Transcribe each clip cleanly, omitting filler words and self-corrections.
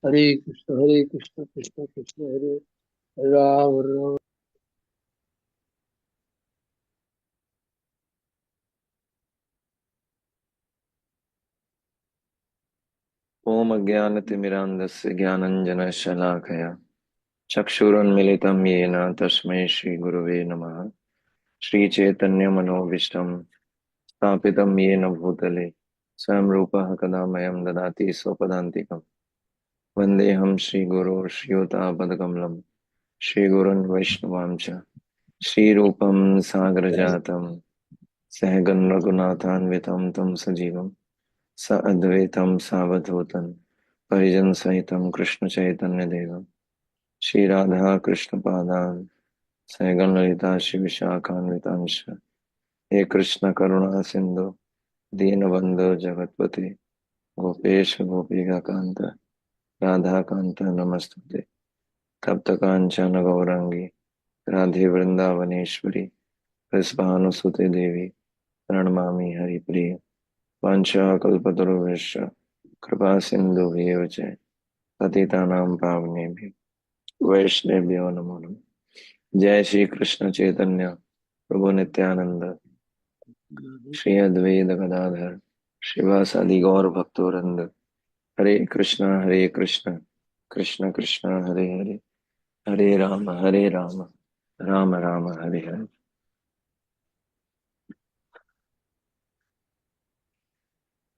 हरे कृष्ण कृष्ण कृष्ण हरे राम राम। ओम अज्ञानतिमिरान्धस्य ज्ञानञ्जनशलाकया चक्षुरुन्मिलितं येन तस्मै श्रीगुरवे नमः। श्रीचैतन्यमनोभीष्टं स्थापितं येन भूतले स्वयं रूपः कदा मह्यं ददाति स्वपदान्तिकम्। वन्देऽहं श्रीगुरो श्रीयुतापदकमलं श्रीगुरुन् वैष्णवां च श्रीरूपं सागरजातं सहगं रघुनाथान्वितं तं सजीवं स अद्वैतं सावधूतं परिजन सहितं कृष्ण चैतन्य देवम् श्री राधा कृष्ण पादान सैगण ललिता शिव शाखान्वितांश हे कृष्ण करुणा सिंधु दीनबंधु जगतपते गोपेश गोपिका कांत राधा कांत नमस्तुते तप्त कांचन गौरांगी राधे वृंदावनेश्वरी कृष्णानुसुते देवी प्रणमामि हरिप्रिय वाञ्छाकल्पतरुभ्यश्च कृपा सिन्धुभ्येव च पतितानां पावनेभ्यो वैष्णवेभ्यो नमो नमः। जय श्री कृष्ण चैतन्य प्रभु नित्यानंद श्री अद्वैत गदाधर श्रीवासादि गौर भक्तोरंद हरे कृष्ण कृष्ण कृष्ण हरे हरे हरे राम राम राम हरे हरे।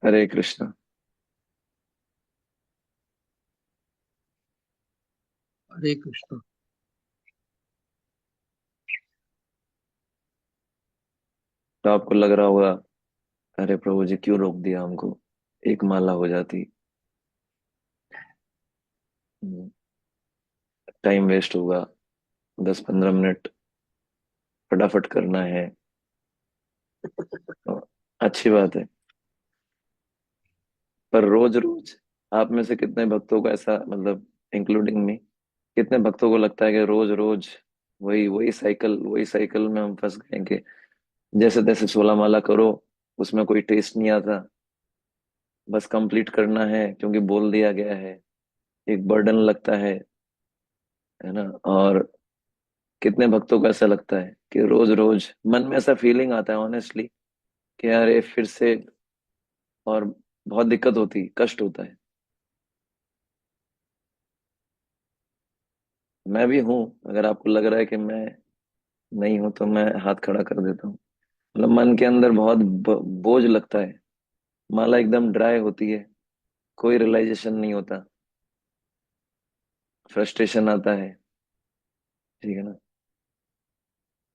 हरे कृष्ण। हरे कृष्ण। तो आपको लग रहा होगा अरे प्रभु जी क्यों रोक दिया हमको, एक माला हो जाती, टाइम वेस्ट होगा, 10-15 मिनट फटाफट करना है। तो अच्छी बात है, पर रोज रोज आप में से कितने भक्तों को ऐसा, मतलब इंक्लूडिंग मी, कितने भक्तों को लगता है कि रोज रोज वही वही साइकिल में हम फंस गए कि जैसे तैसे 16 माला करो, उसमें कोई टेस्ट नहीं आता, बस कंप्लीट करना है क्योंकि बोल दिया गया है, एक बर्डन लगता है ना। और कितने भक्तों को ऐसा लगता है कि रोज रोज मन में ऐसा फीलिंग आता है ऑनेस्टली कि यार ये फिर से, और बहुत दिक्कत होती, कष्ट होता है। मैं भी हूँ, अगर आपको लग रहा है कि मैं नहीं हूं तो मैं हाथ खड़ा कर देता हूँ। मतलब मन के अंदर बहुत बोझ लगता है, माला एकदम ड्राई होती है, कोई रियलाइजेशन नहीं होता, फ्रस्ट्रेशन आता है, ठीक है ना।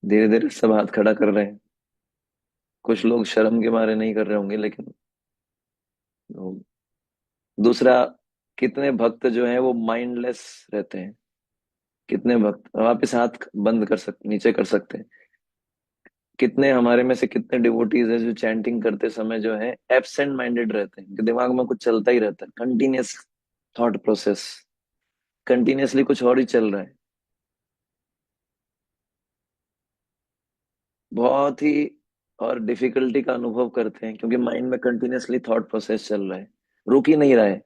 धीरे धीरे सब हाथ खड़ा कर रहे हैं, कुछ लोग शर्म के मारे नहीं कर रहे होंगे, लेकिन दूसरा, कितने भक्त जो हैं वो माइंडलेस रहते हैं। कितने भक्त वापस हाथ बंद कर सकते, नीचे कर सकते हैं। कितने हमारे में से कितने डिवोटीज हैं जो चैंटिंग करते समय जो है एब्सेंट माइंडेड रहते हैं, कि दिमाग में कुछ चलता ही रहता है, कंटिन्यूस थॉट प्रोसेस, कंटिन्यूअसली कुछ और ही चल रहा है। बहुत ही और डिफिकल्टी का अनुभव करते हैं क्योंकि माइंड में कंटिन्यूअसली थॉट प्रोसेस चल रहा है, रुक ही नहीं रहा है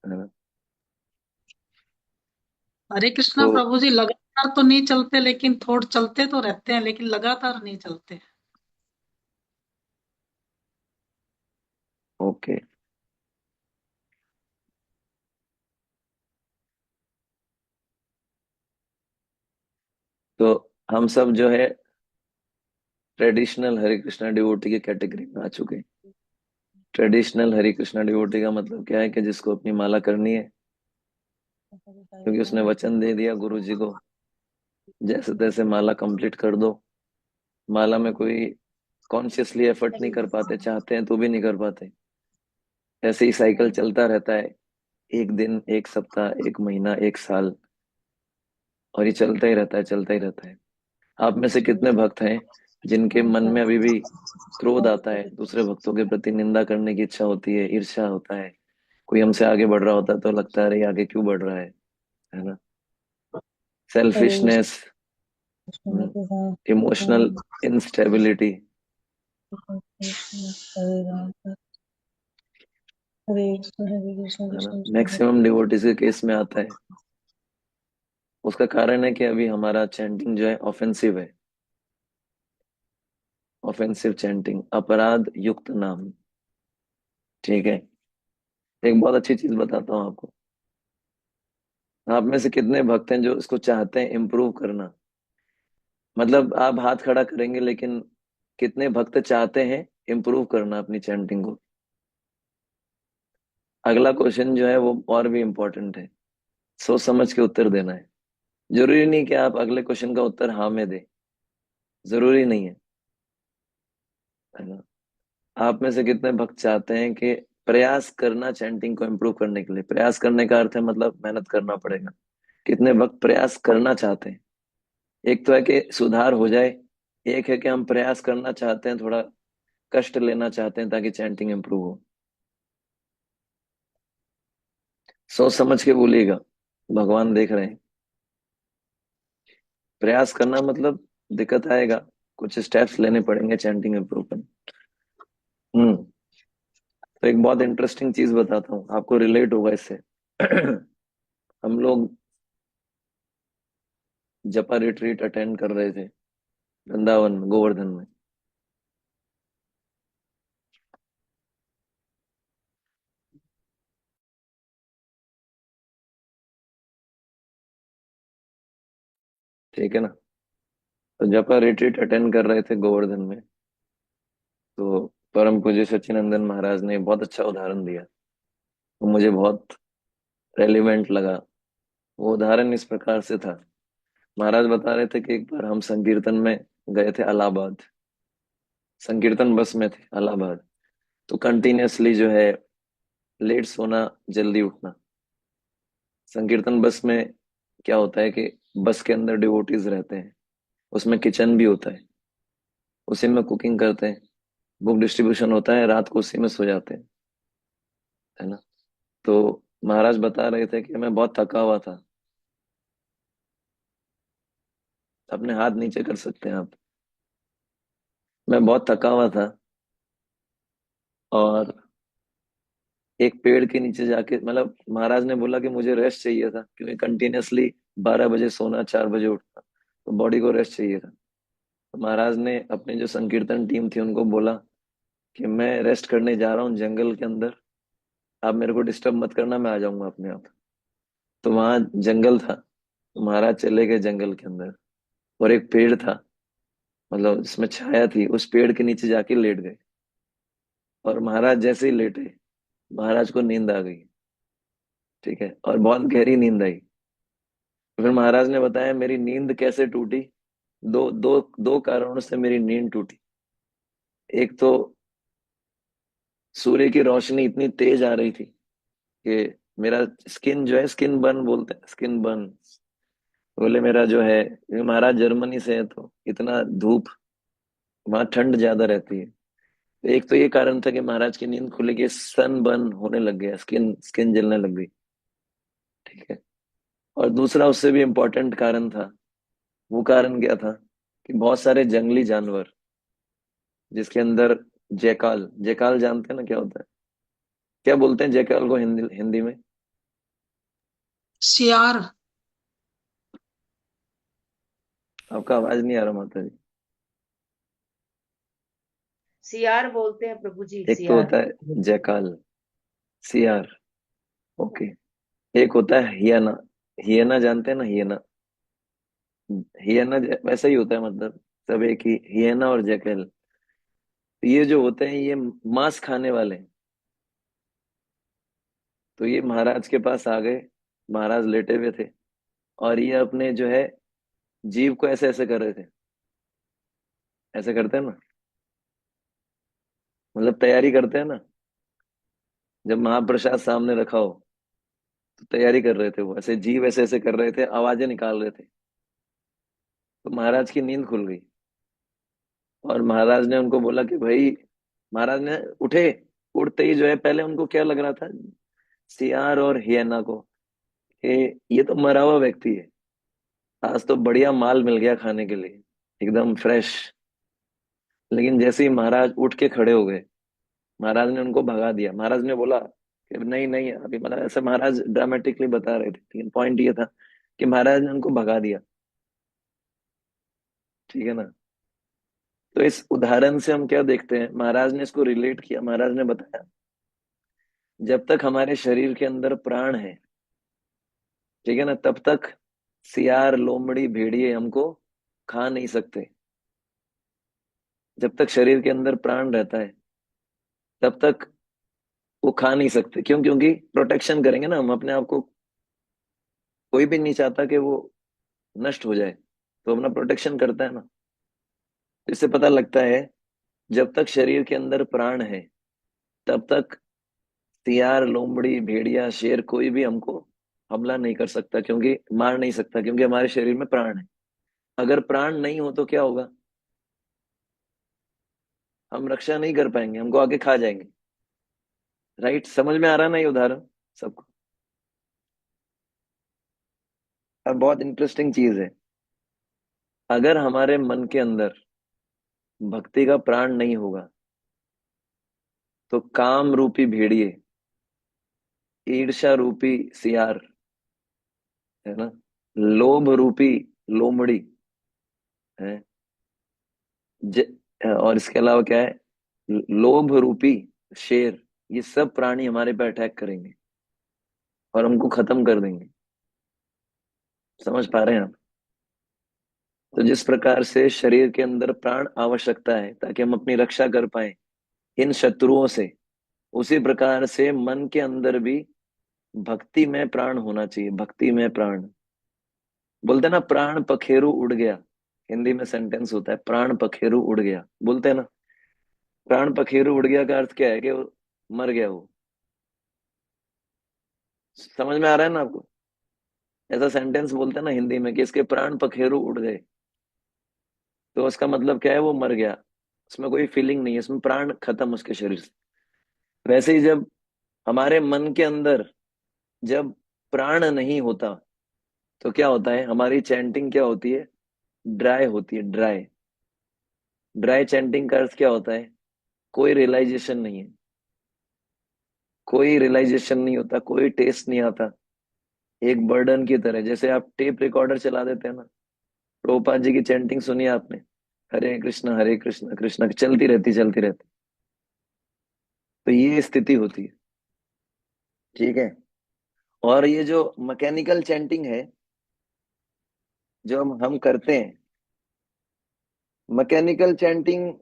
ना। हरे कृष्णा तो प्रभु जी, लगातार तो नहीं चलते, लेकिन थोड़ चलते तो रहते हैं, लेकिन लगातार नहीं चलते। ओके, तो हम सब जो है ट्रेडिशनल हरे कृष्णा डिवोटी की कैटेगरी में आ चुके हैं। ट्रेडिशनल हरे कृष्णा डिवोटी का मतलब क्या है कि जिसको अपनी माला करनी है क्योंकि उसने वचन दे दिया गुरु जी को, जैसे तैसे माला कंप्लीट कर दो। माला में कोई कॉन्शियसली एफर्ट नहीं कर पाते, चाहते हैं तो भी नहीं कर पाते, ऐसे ही साइकिल चलता रहता है, एक दिन, एक सप्ताह, एक महीना, एक साल, और ये चलता ही रहता है, चलता ही रहता है। आप में से कितने भक्त हैं जिनके मन में अभी भी क्रोध आता है, दूसरे भक्तों के प्रति निंदा करने की इच्छा होती है, ईर्ष्या होता है, कोई हमसे आगे बढ़ रहा होता है तो लगता है अरे ये आगे क्यों बढ़ रहा है ना। सेल्फिशनेस, इमोशनल इंस्टेबिलिटी, हरे कृष्ण है ना। कृष्ण कृष्ण हरे। मैक्सिमम डिवोटीज के केस में आता है। उसका कारण है कि अभी हमारा चैंटिंग जो है ऑफेंसिव है। ऑफेंसिव चैंटिंग, अपराध युक्त नाम। ठीक है। एक बहुत अच्छी चीज बताता हूँ आपको। आप में से कितने भक्त हैं जो इसको चाहते हैं इम्प्रूव करना? मतलब आप हाथ खड़ा करेंगे, लेकिन कितने भक्त चाहते हैं इम्प्रूव करना अपनी चैंटिंग को? अगला क्वेश्चन जो है वो और भी इम्पोर्टेंट है। सोच समझ के उत्तर देना है। जरूरी नहीं कि आप अगले क्वेश्चन का उत्तर हाँ में दें। जरूरी नहीं है ना। आप में से कितने भक्त चाहते हैं कि प्रयास करना चैंटिंग को इम्प्रूव करने के लिए? प्रयास करने का अर्थ है मतलब मेहनत करना पड़ेगा। कितने भक्त प्रयास करना चाहते हैं? एक तो है कि सुधार हो जाए, एक है कि हम प्रयास करना चाहते हैं, थोड़ा कष्ट लेना चाहते हैं ताकि चैंटिंग इंप्रूव हो। सोच समझ के बोलिएगा, भगवान देख रहे हैं। प्रयास करना मतलब दिक्कत आएगा, कुछ स्टेप्स लेने पड़ेंगे चैंटिंग इंप्रूव करने। हम्म। तो एक बहुत इंटरेस्टिंग चीज बताता हूँ, आपको रिलेट होगा इससे। हम लोग जपा रिट्रीट अटेंड कर रहे थे वृंदावन में, गोवर्धन में। ठीक है ना। तो जपा रिट्रीट अटेंड कर रहे थे गोवर्धन में। तो परम पूज्य सच्चिनंदन महाराज ने बहुत अच्छा उदाहरण दिया, वो मुझे बहुत रेलिवेंट लगा। वो उदाहरण इस प्रकार से था। महाराज बता रहे थे कि एक बार हम संकीर्तन में गए थे इलाहाबाद। संकीर्तन बस में थे इलाहाबाद। तो कंटिन्यूअसली जो है लेट सोना, जल्दी उठना। संकीर्तन बस में क्या होता है कि बस के अंदर डिवोटीज रहते हैं, उसमें किचन भी होता है, उसी में कुकिंग करते हैं, बुक डिस्ट्रीब्यूशन होता है, रात को उसी में सो जाते हैं, है ना। तो महाराज बता रहे थे कि मैं बहुत थका हुआ था। अपने हाथ नीचे कर सकते हैं आप। मैं बहुत थका हुआ था, और एक पेड़ के नीचे जाके, मतलब महाराज ने बोला कि मुझे रेस्ट चाहिए था, क्योंकि कंटिन्यूअसली 12 बजे सोना, 4 बजे उठना, तो बॉडी को रेस्ट चाहिए था। तो महाराज ने अपने जो संकीर्तन टीम थी उनको बोला कि मैं रेस्ट करने जा रहा हूँ जंगल के अंदर, आप मेरे को डिस्टर्ब मत करना, मैं आ जाऊंगा अपने आप। तो वहां जंगल था, तो महाराज चले गए जंगल के अंदर, और एक पेड़ था, मतलब जिसमें छाया थी, उस पेड़ के नीचे जाके लेट गए। और महाराज जैसे ही लेटे, महाराज को नींद आ गई। ठीक है, और बहुत गहरी नींद आई। तो फिर महाराज ने बताया मेरी नींद कैसे टूटी। दो दो दो कारणों से मेरी नींद टूटी। एक तो सूर्य की रोशनी इतनी तेज आ रही थी कि मेरा स्किन जो है, स्किन बर्न बोलते हैं, स्किन बर्न। बोले मेरा जो है, क्योंकि महाराज जर्मनी से है तो इतना धूप, वहां ठंड ज्यादा रहती है। तो एक तो ये कारण था कि महाराज की नींद खुले कि सन बर्न होने लग गया, स्किन स्किन जलने लग गई। ठीक है। और दूसरा उससे भी इम्पोर्टेंट कारण था। वो कारण क्या था कि बहुत सारे जंगली जानवर, जिसके अंदर जयकाल, जयकाल जानते हैं ना क्या होता है? क्या बोलते हैं जयकाल को हिंदी हिंदी में? सियार। आपका आवाज नहीं आ रहा माता जी। सियार बोलते हैं प्रभु जी, एक तो सियार। होता है जयकाल, सियार। ओके। एक होता है हियना। हियना जानते हैं ना, हियना? हियना वैसा ही होता है, मतलब सब एक ही, हियना और जयकाल। ये जो होते हैं ये मांस खाने वाले हैं। तो ये महाराज के पास आ गए। महाराज लेटे हुए थे, और ये अपने जो है जीव को ऐसे ऐसे कर रहे थे। ऐसे करते हैं ना, मतलब तैयारी करते हैं ना, जब महाप्रसाद सामने रखा हो तो तैयारी कर रहे थे। वो ऐसे जीव ऐसे ऐसे कर रहे थे, आवाजें निकाल रहे थे। तो महाराज की नींद खुल गई, और महाराज ने उनको बोला कि भाई, महाराज ने उठे। उठते ही जो है, पहले उनको क्या लग रहा था, सियार और हियना को, कि ये तो मरा हुआ व्यक्ति है, आज तो बढ़िया माल मिल गया खाने के लिए, एकदम फ्रेश। लेकिन जैसे ही महाराज उठ के खड़े हो गए, महाराज ने उनको भगा दिया। महाराज ने बोला कि नहीं नहीं, अभी मतलब ऐसा महाराज ड्रामेटिकली बता रहे थे, लेकिन पॉइंट ये था कि महाराज ने उनको भगा दिया। ठीक है ना। तो इस उदाहरण से हम क्या देखते हैं, महाराज ने इसको रिलेट किया, महाराज ने बताया जब तक हमारे शरीर के अंदर प्राण है, ठीक है ना, तब तक सियार लोमड़ी भेड़िए हमको खा नहीं सकते। जब तक शरीर के अंदर प्राण रहता है तब तक वो खा नहीं सकते। क्यों? क्योंकि प्रोटेक्शन करेंगे ना हम अपने आप को। कोई भी नहीं चाहता कि वो नष्ट हो जाए, तो अपना प्रोटेक्शन करता है ना। इससे पता लगता है जब तक शरीर के अंदर प्राण है तब तक सियार लोमड़ी भेड़िया शेर कोई भी हमको हमला नहीं कर सकता, क्योंकि मार नहीं सकता, क्योंकि हमारे शरीर में प्राण है। अगर प्राण नहीं हो तो क्या होगा? हम रक्षा नहीं कर पाएंगे, हमको आके खा जाएंगे। राइट? समझ में आ रहा ना ये उदाहरण सबको? अब बहुत इंटरेस्टिंग चीज है, अगर हमारे मन के अंदर भक्ति का प्राण नहीं होगा तो काम रूपी भेड़िए, ईर्ष्या रूपी सियार, है ना, लोभ रूपी लोमड़ी है, ज, और इसके अलावा क्या है, लोभ रूपी शेर, ये सब प्राणी हमारे पे अटैक करेंगे और हमको खत्म कर देंगे। समझ पा रहे हैं आप? तो जिस प्रकार से शरीर के अंदर प्राण आवश्यकता है ताकि हम अपनी रक्षा कर पाए इन शत्रुओं से, उसी प्रकार से मन के अंदर भी भक्ति में प्राण होना चाहिए। भक्ति में प्राण, बोलते हैं ना, प्राण पखेरु उड़ गया। हिंदी में सेंटेंस होता है प्राण पखेरु उड़ गया, बोलते हैं ना। प्राण पखेरु उड़ गया का अर्थ क्या है? कि वो मर गया वो। समझ में आ रहा है ना आपको? ऐसा सेंटेंस बोलते हैं ना हिंदी में कि इसके प्राण पखेरु उड़ गए, तो उसका मतलब क्या है? वो मर गया, उसमें कोई फीलिंग नहीं है, उसमें प्राण खत्म उसके शरीर से। वैसे ही जब हमारे मन के अंदर जब प्राण नहीं होता तो क्या होता है? हमारी चैंटिंग क्या होती है? ड्राई होती है, ड्राई। ड्राई चैंटिंग का अर्थ क्या होता है? कोई रियलाइजेशन नहीं है, कोई रियलाइजेशन नहीं होता, कोई टेस्ट नहीं आता। एक बर्डन की तरह, जैसे आप टेप रिकॉर्डर चला देते हैं ना। प्रभुपाद जी की चैंटिंग सुनी आपने, हरे कृष्ण कृष्ण चलती रहती। तो ये स्थिति होती है। ठीक है। और ये जो मैकेनिकल चैंटिंग है जो हम करते हैं, मैकेनिकल चैंटिंग,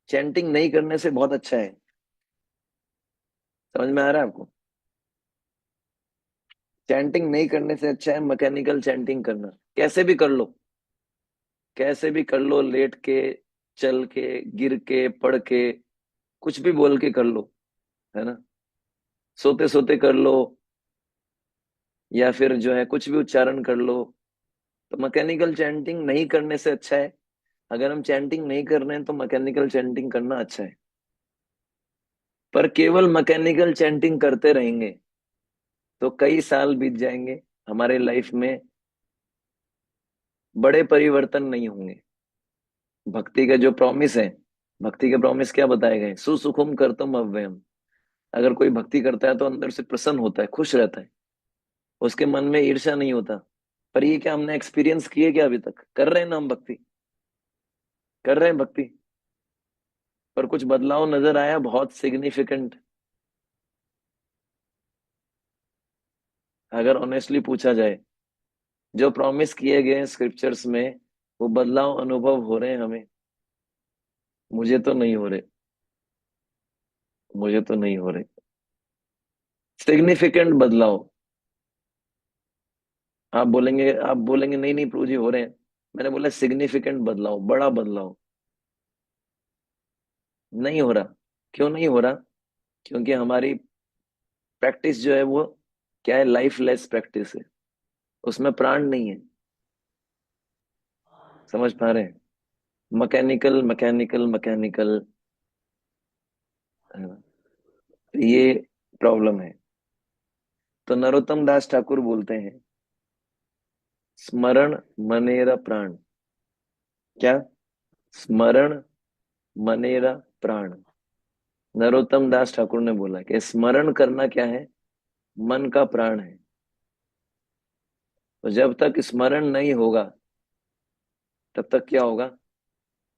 चैंटिंग नहीं करने से बहुत अच्छा है। समझ में आ रहा है आपको? चैंटिंग नहीं करने से अच्छा है मैकेनिकल चैंटिंग करना। कैसे भी कर लो, कैसे भी कर लो, लेट के, चल के, गिर के, पड़ के, कुछ भी बोल के कर लो, है ना, सोते सोते कर लो, या फिर जो है कुछ भी उच्चारण कर लो। तो मैकेनिकल चैंटिंग नहीं करने से अच्छा है, अगर हम चैंटिंग नहीं कर रहे हैं तो मैकेनिकल चैंटिंग करना अच्छा है। पर केवल मैकेनिकल चैंटिंग करते रहेंगे तो कई साल बीत जाएंगे, हमारे लाइफ में बड़े परिवर्तन नहीं होंगे। भक्ति का जो प्रॉमिस है, भक्ति के प्रॉमिस क्या बताए गए? सुसुखुम करतुम अव्ययम। अगर कोई भक्ति करता है तो अंदर से प्रसन्न होता है, खुश रहता है, उसके मन में ईर्ष्या नहीं होता। पर ये क्या हमने एक्सपीरियंस किए? क्या अभी तक कर रहे हैं ना हम भक्ति? कर रहे हैं भक्ति, पर कुछ बदलाव नजर आया बहुत सिग्निफिकेंट? अगर ऑनेस्टली पूछा जाए, जो प्रॉमिस किए गए स्क्रिप्चर्स में, वो बदलाव अनुभव हो रहे हैं हमें? मुझे तो नहीं हो रहे, मुझे तो नहीं हो रहे सिग्निफिकेंट बदलाव। आप बोलेंगे नहीं नहीं प्रभु जी हो रहे हैं। मैंने बोला सिग्निफिकेंट बदलाव, बड़ा बदलाव नहीं हो रहा। क्यों नहीं हो रहा? क्योंकि हमारी प्रैक्टिस जो है वो क्या है? लाइफलेस प्रैक्टिस है, उसमें प्राण नहीं है। समझ पा रहे हैं? मैकेनिकल मैकेनिकल मैकेनिकल, है ना? ये प्रॉब्लम है। तो नरोत्तम दास ठाकुर बोलते हैं, स्मरण मनेरा प्राण। क्या? स्मरण मनेरा प्राण। नरोत्तम दास ठाकुर ने बोला कि स्मरण करना क्या है, मन का प्राण है। तो जब तक स्मरण नहीं होगा तब तक क्या होगा,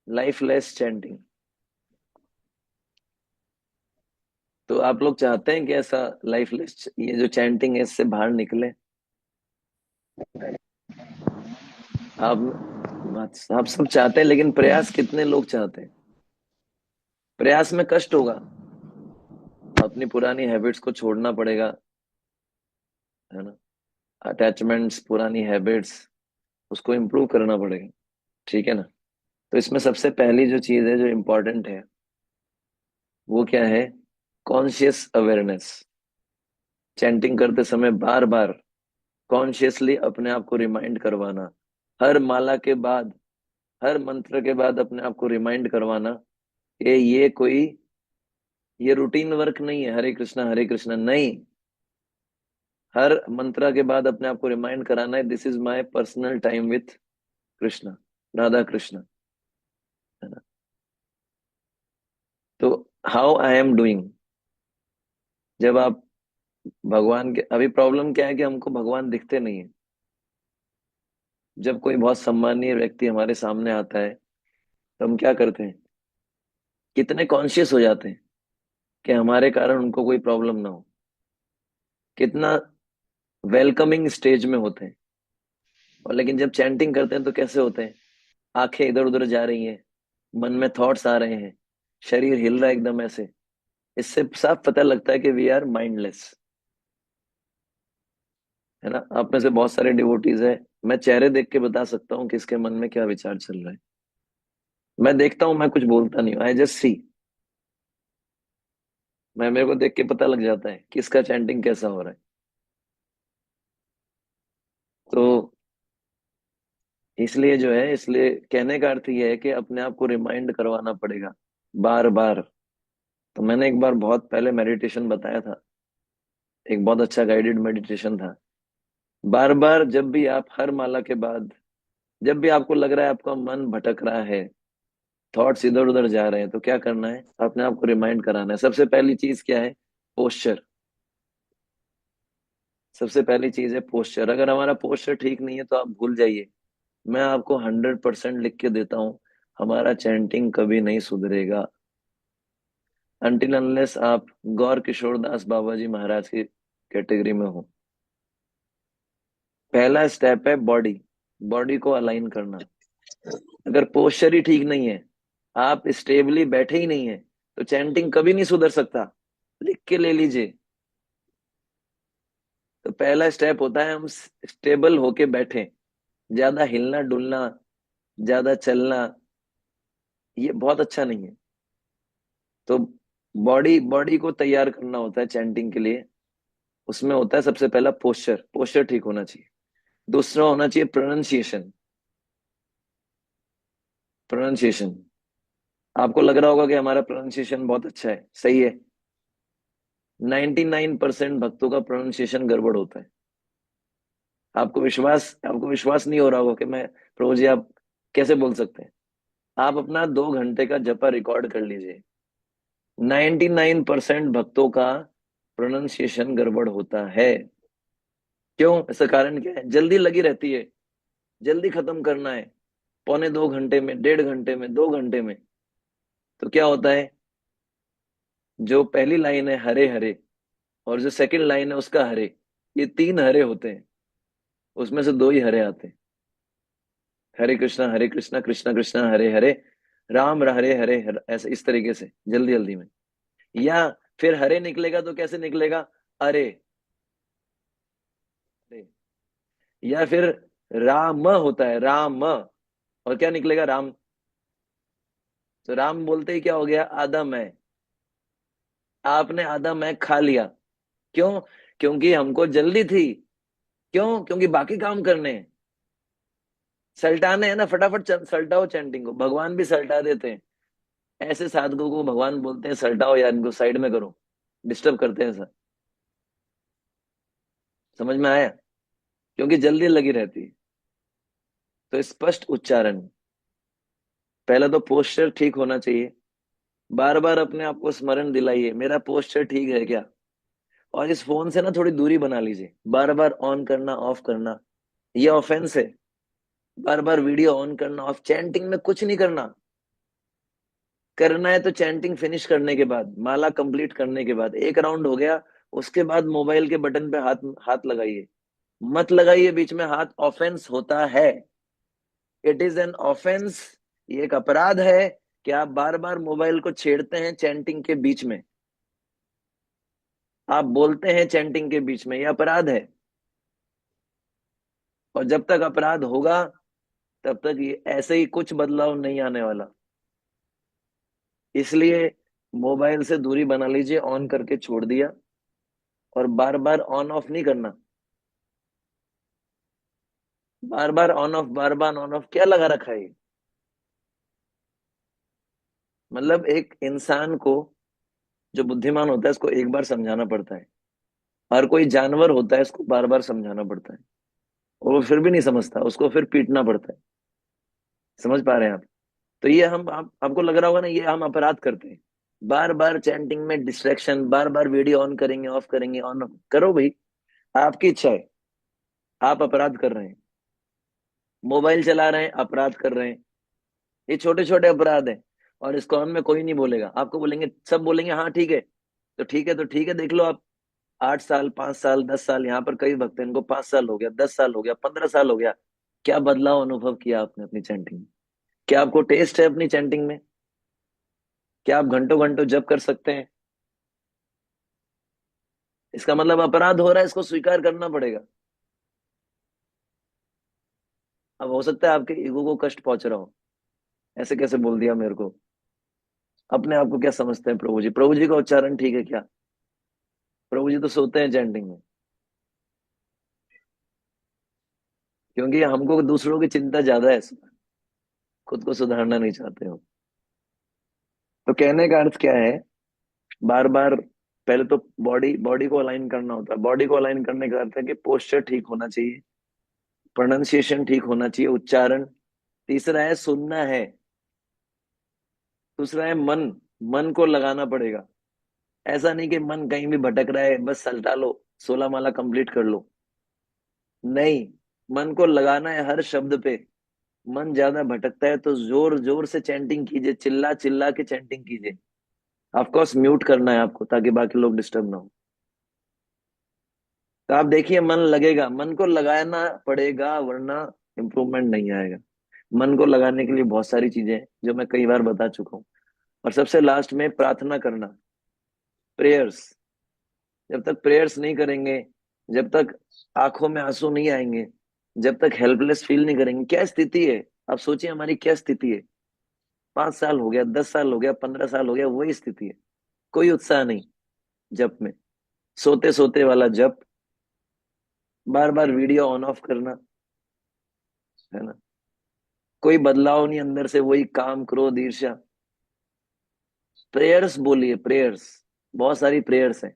लाइफलेस चैंटिंग। तो आप लोग चाहते हैं कि ऐसा लाइफलेस ये जो चैंटिंग है इससे बाहर निकले? आप सब चाहते हैं, लेकिन प्रयास कितने लोग चाहते हैं? प्रयास में कष्ट होगा, अपनी पुरानी हैबिट्स को छोड़ना पड़ेगा, है ना, अटैचमेंट्स, पुरानी हैबिट्स, उसको इम्प्रूव करना पड़ेगा, ठीक है ना। तो इसमें सबसे पहली जो चीज है जो इम्पोर्टेंट है वो क्या है, कॉन्शियस अवेयरनेस। चैंटिंग करते समय बार बार कॉन्शियसली अपने आप को रिमाइंड करवाना, हर माला के बाद, हर मंत्र के बाद अपने आप को रिमाइंड करवाना कि ये कोई, ये रूटीन वर्क नहीं है, हरे कृष्णा नहीं। हर मंत्रा के बाद अपने आप को रिमाइंड कराना है, this is my personal time with Krishna, Radha Krishna, है ना। तो हाउ आई एम डूइंग, जब आप भगवान के, अभी प्रॉब्लम क्या है कि हमको भगवान दिखते नहीं है। जब कोई बहुत सम्मानीय व्यक्ति हमारे सामने आता है तो हम क्या करते हैं, कितने कॉन्शियस हो जाते हैं कि हमारे कारण उनको कोई प्रॉब्लम ना हो, कितना वेलकमिंग स्टेज में होते हैं। और लेकिन जब चैंटिंग करते हैं तो कैसे होते हैं, आंखें इधर उधर जा रही हैं, मन में थॉट्स आ रहे हैं, शरीर हिल रहा है एकदम ऐसे। इससे साफ पता लगता है कि वी आर माइंडलेस, है ना। आप में से बहुत सारे डिवोटीज है, मैं चेहरे देख के बता सकता हूँ कि इसके मन में क्या विचार चल रहा है। मैं देखता हूँ, मैं कुछ बोलता नहीं हूँ, आई जस्ट सी। मैं, मेरे को देख के पता लग जाता है कि इसका चैंटिंग कैसा हो रहा है। तो इसलिए जो है, इसलिए कहने का अर्थ ये है कि अपने आप को रिमाइंड करवाना पड़ेगा बार बार। तो मैंने एक बार बहुत पहले मेडिटेशन बताया था, एक बहुत अच्छा गाइडेड मेडिटेशन था। बार बार जब भी आप, हर माला के बाद, जब भी आपको लग रहा है आपका मन भटक रहा है, थॉट्स इधर उधर जा रहे हैं, तो क्या करना है, अपने आप को रिमाइंड कराना है। सबसे पहली चीज क्या है, पोस्चर। सबसे पहली चीज है पोस्चर। अगर हमारा पोस्चर ठीक नहीं है तो आप भूल जाइए, मैं आपको 100% लिख के देता हूं, हमारा चैंटिंग कभी नहीं सुधरेगा अनटिल अनलेस आप गौर किशोर दास बाबा जी महाराज की कैटेगरी में हो। पहला स्टेप है बॉडी, बॉडी को अलाइन करना। अगर पोस्चर ही ठीक नहीं है, आप स्टेबली बैठे ही नहीं है, तो चैंटिंग कभी नहीं सुधर सकता। लिख के ले लीजिए। तो पहला स्टेप होता है हम स्टेबल होके बैठे। ज्यादा हिलना डुलना, ज्यादा चलना, ये बहुत अच्छा नहीं है। तो बॉडी, बॉडी को तैयार करना होता है चैंटिंग के लिए। उसमें होता है सबसे पहला पोस्चर, पोस्चर ठीक होना चाहिए। दूसरा होना चाहिए प्रोनाउंसिएशन। प्रोनाउंसिएशन, आपको लग रहा होगा कि हमारा प्रोनाउंसिएशन बहुत अच्छा है, सही है। 99% भक्तों का प्रोनाउंसिएशन गड़बड़ होता है। आपको विश्वास नहीं हो रहा होगा कि मैं, प्रभु जी आप कैसे बोल सकते हैं। आप अपना 2 घंटे का जपा रिकॉर्ड कर लीजिए, 99% भक्तों का प्रोनाउंसिएशन गड़बड़ होता है। क्यों, इसका कारण क्या है, जल्दी लगी रहती है, जल्दी खत्म करना है, 1.25 घंटे में, 1.5 घंटे में, 2 घंटे में। तो क्या होता है, जो पहली लाइन है हरे हरे, और जो सेकंड लाइन है उसका हरे, ये 3 हरे होते हैं, उसमें से 2 ही हरे आते हैं। हरे कृष्णा कृष्णा कृष्णा हरे हरे, राम हरे हरे ऐसे इस तरीके से जल्दी जल्दी में। या फिर हरे निकलेगा तो कैसे निकलेगा, अरे, अरे। या फिर राम होता है, राम, और क्या निकलेगा, राम। तो राम बोलते ही क्या हो गया, आधा मैं। आपने आधा मैं खा लिया। क्यों, क्योंकि हमको जल्दी थी। क्यों, क्योंकि बाकी काम करने हैं, सल्टाने हैं ना, फटाफट सल्टाओ चैंटिंग को। भगवान भी सल्टा देते हैं, ऐसे साधकों को भगवान बोलते हैं सल्टाओ यार, इनको साइड में करो, डिस्टर्ब करते हैं सर। समझ में आया, क्योंकि जल्दी लगी रहती है। तो स्पष्ट उच्चारण, पहला तो पोस्चर ठीक होना चाहिए, बार बार अपने आप को स्मरण दिलाइए, मेरा पोस्चर ठीक है क्या। और इस फोन से ना थोड़ी दूरी बना लीजिए, बार बार ऑन करना ऑफ करना ये ऑफेंस है। बार बार वीडियो ऑन करना ऑफ, चैंटिंग में कुछ नहीं करना। करना है तो चैंटिंग फिनिश करने के बाद, माला कंप्लीट करने के बाद, एक राउंड हो गया, उसके बाद मोबाइल के बटन पे हाथ हाथ लगाइए। मत लगाइए बीच में हाथ, ऑफेंस होता है। It is an offence. ये एक अपराध है कि आप बार बार मोबाइल को छेड़ते हैं चैंटिंग के बीच में, आप बोलते हैं चैंटिंग के बीच में, ये अपराध है। और जब तक अपराध होगा तब तक ये ऐसे ही कुछ बदलाव नहीं आने वाला। इसलिए मोबाइल से दूरी बना लीजिए, ऑन करके छोड़ दिया, और बार बार ऑन ऑफ नहीं करना। बार बार ऑन ऑफ, बार बार ऑन ऑफ क्या लगा रखा है ये? मतलब एक इंसान को, जो बुद्धिमान होता है उसको एक बार समझाना पड़ता है, हर कोई जानवर होता है इसको बार बार समझाना पड़ता है, और वो फिर भी नहीं समझता, उसको फिर पीटना पड़ता है। समझ पा रहे हैं आप? तो ये हम आपको लग रहा होगा ना, ये हम अपराध करते हैं। बार बार चैंटिंग में distraction, bar bar video on करेंगे ऑफ करेंगे, ऑन ऑफ करो भाई, आपकी इच्छा है। आप अपराध कर रहे हैं, मोबाइल चला रहे हैं, अपराध कर रहे हैं। ये छोटे छोटे अपराध हैं, और इसको में कोई नहीं बोलेगा, आपको बोलेंगे, सब बोलेंगे हाँ ठीक है, तो ठीक है, तो ठीक है, देख लो आप। 8 साल, 5 साल, 10 साल, यहाँ पर कई भक्त हैं इनको 5 साल हो गया, 10 साल हो गया, 15 साल हो गया। क्या बदलाव अनुभव किया आपने अपनी चैंटिंग में? क्या आपको टेस्ट है अपनी चैंटिंग में? क्या आप घंटों घंटों जप कर सकते हैं? इसका मतलब अपराध हो रहा है, इसको स्वीकार करना पड़ेगा। अब हो सकता है आपके ईगो को कष्ट पहुंच रहा हो, ऐसे कैसे बोल दिया मेरे को। अपने आप को क्या समझते हैं प्रभु जी? प्रभु जी का उच्चारण ठीक है क्या? प्रभु जी तो सोते हैं चैंटिंग में, क्योंकि हमको दूसरों की चिंता ज्यादा है, खुद को सुधारना नहीं चाहते हो। तो कहने का अर्थ क्या है? बार बार पहले तो बॉडी बॉडी को अलाइन करना होता है। बॉडी को अलाइन करने का अर्थ है कि पोस्चर ठीक होना चाहिए, प्रोनाउंसिएशन ठीक होना चाहिए, उच्चारण। तीसरा है सुनना है। दूसरा है मन, मन को लगाना पड़ेगा। ऐसा नहीं कि मन कहीं भी भटक रहा है बस सल्टा लो, 16 माला कंप्लीट कर लो। नहीं, मन को लगाना है हर शब्द पे। मन ज्यादा भटकता है तो जोर जोर से चैंटिंग कीजिए, चिल्ला चिल्ला के चैंटिंग कीजिए। ऑफकोर्स म्यूट करना है आपको ताकि बाकी लोग डिस्टर्ब ना हो। तो आप देखिए, मन लगेगा, मन को लगाना पड़ेगा, वरना इम्प्रूवमेंट नहीं आएगा। मन को लगाने के लिए बहुत सारी चीजें हैं जो मैं कई बार बता चुका हूँ। और सबसे लास्ट में प्रार्थना करना, प्रेयर्स। जब तक प्रेयर्स नहीं करेंगे, जब तक आंखों में आंसू नहीं आएंगे, जब तक हेल्पलेस फील नहीं करेंगे, क्या स्थिति है? आप सोचिए हमारी क्या स्थिति है। 5 साल हो गया, 10 साल हो गया, 15 साल हो गया, वही स्थिति है। कोई उत्साह नहीं जप में, सोते सोते वाला जप, बार बार वीडियो ऑन ऑफ करना, है ना। कोई बदलाव नहीं अंदर से, वही काम क्रोध ईर्ष्या। प्रेयर्स बोलिए, प्रेयर्स। बहुत सारी प्रेयर्स हैं।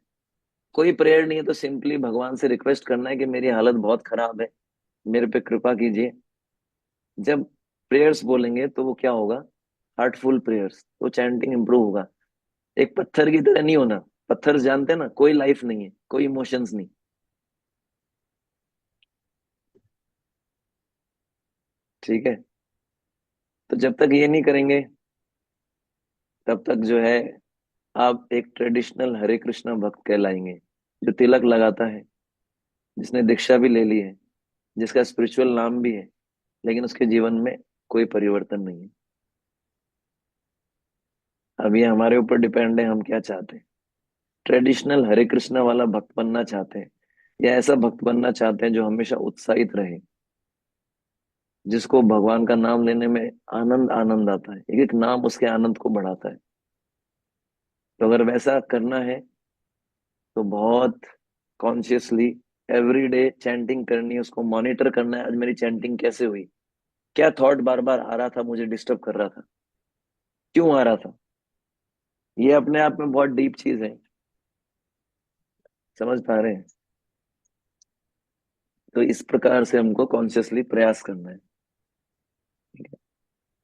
कोई प्रेयर नहीं है तो सिंपली भगवान से रिक्वेस्ट करना है कि मेरी हालत बहुत खराब है, मेरे पे कृपा कीजिए। जब प्रेयर्स बोलेंगे तो वो क्या होगा? हार्टफुल प्रेयर्स, तो चैंटिंग इंप्रूव होगा। एक पत्थर की तरह नहीं होना। पत्थर जानते हैं ना, कोई लाइफ नहीं है, कोई इमोशंस नहीं। ठीक है। तो जब तक ये नहीं करेंगे तब तक जो है, आप एक ट्रेडिशनल हरे कृष्णा भक्त कहलाएंगे, जो तिलक लगाता है, जिसने दीक्षा भी ले ली है, जिसका स्पिरिचुअल नाम भी है, लेकिन उसके जीवन में कोई परिवर्तन नहीं है। अब ये हमारे ऊपर डिपेंड है, हम क्या चाहते हैं। ट्रेडिशनल हरे कृष्णा वाला भक्त बनना चाहते हैं, या ऐसा भक्त बनना चाहते हैं जो हमेशा उत्साहित रहे, जिसको भगवान का नाम लेने में आनंद आनंद आता है, एक एक नाम उसके आनंद को बढ़ाता है। तो अगर वैसा करना है तो बहुत कॉन्शियसली एवरी डे चैंटिंग करनी है, उसको मॉनिटर करना है, आज मेरी चैंटिंग कैसे हुई, क्या थॉट बार बार आ रहा था, मुझे डिस्टर्ब कर रहा था, क्यों आ रहा था। ये अपने आप में बहुत डीप चीज है। समझ पा रहे हैं? तो इस प्रकार से हमको कॉन्शियसली प्रयास करना है। ठीक है।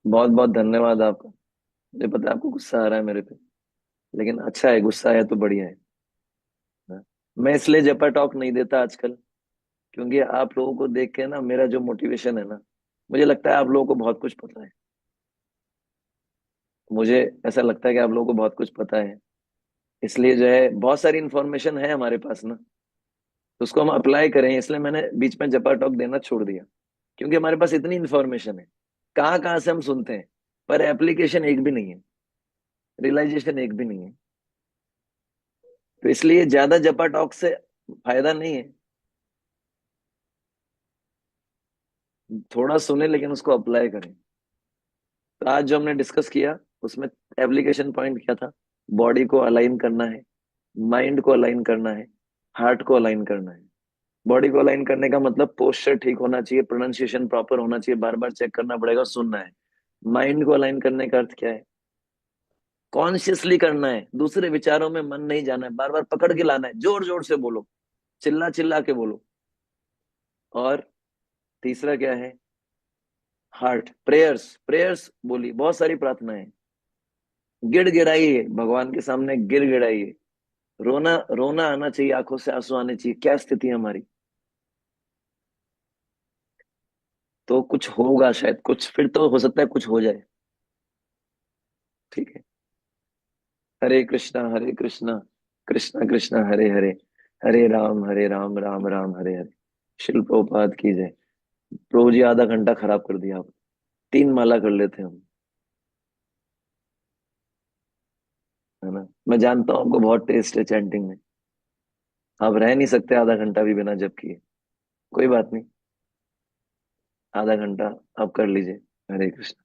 बहुत बहुत धन्यवाद आपका। मुझे पता है आपको गुस्सा आ रहा है मेरे पे, लेकिन अच्छा है, गुस्सा आया तो बढ़िया है। हाँ? मैं इसलिए जपा टॉक नहीं देता आजकल, क्योंकि आप लोगों को देख के ना मेरा जो मोटिवेशन है ना, मुझे लगता है आप लोगों को बहुत कुछ पता है। मुझे ऐसा लगता है कि आप लोगों को बहुत कुछ पता है, इसलिए जो है बहुत सारी इन्फॉर्मेशन है हमारे पास ना, तो उसको हम अप्लाई करें। इसलिए मैंने बीच में जपा टॉक देना छोड़ दिया, क्योंकि हमारे पास इतनी इन्फॉर्मेशन है, कहाँ कहाँ से हम सुनते हैं, पर एप्लीकेशन एक भी नहीं है, रियलाइजेशन एक भी नहीं है। तो इसलिए ज्यादा जपा टॉक से फायदा नहीं है। थोड़ा सुने लेकिन उसको अप्लाई करें। तो आज जो हमने डिस्कस किया उसमें एप्लीकेशन पॉइंट क्या था? बॉडी को अलाइन करना है, माइंड को अलाइन करना है, हार्ट को अलाइन करना है। बॉडी को अलाइन करने का मतलब पोस्चर ठीक होना चाहिए, प्रोनाउंसिएशन प्रॉपर होना चाहिए, बार बार चेक करना पड़ेगा, सुनना है। माइंड को अलाइन करने का अर्थ क्या है? कॉन्शियसली करना है, दूसरे विचारों में मन नहीं जाना है, बार बार पकड़ के लाना है, जोर जोर से बोलो, चिल्ला चिल्ला के बोलो। और तीसरा क्या है? हार्ट, प्रेयर्स, प्रेयर्स बोली, बहुत सारी प्रार्थनाएं, गिड़गिड़ाइए भगवान के सामने, गिड़गिड़ाइए। रोना रोना आना चाहिए, आंखों से आंसू आने चाहिए, क्या स्थिति है हमारी। तो कुछ होगा शायद, कुछ फिर तो हो सकता है कुछ हो जाए। ठीक है। हरे कृष्णा कृष्णा कृष्णा हरे हरे, हरे राम राम राम हरे हरे। शिल प्रभुपाद की जय। प्रभु जी आधा घंटा खराब कर दिया आप, 3 माला कर लेते हम, है ना। मैं जानता हूँ आपको बहुत टेस्ट है चैंटिंग में, आप रह नहीं सकते आधा घंटा भी बिना जप किए। कोई बात नहीं, आधा घंटा आप कर लीजिए। हरे कृष्ण।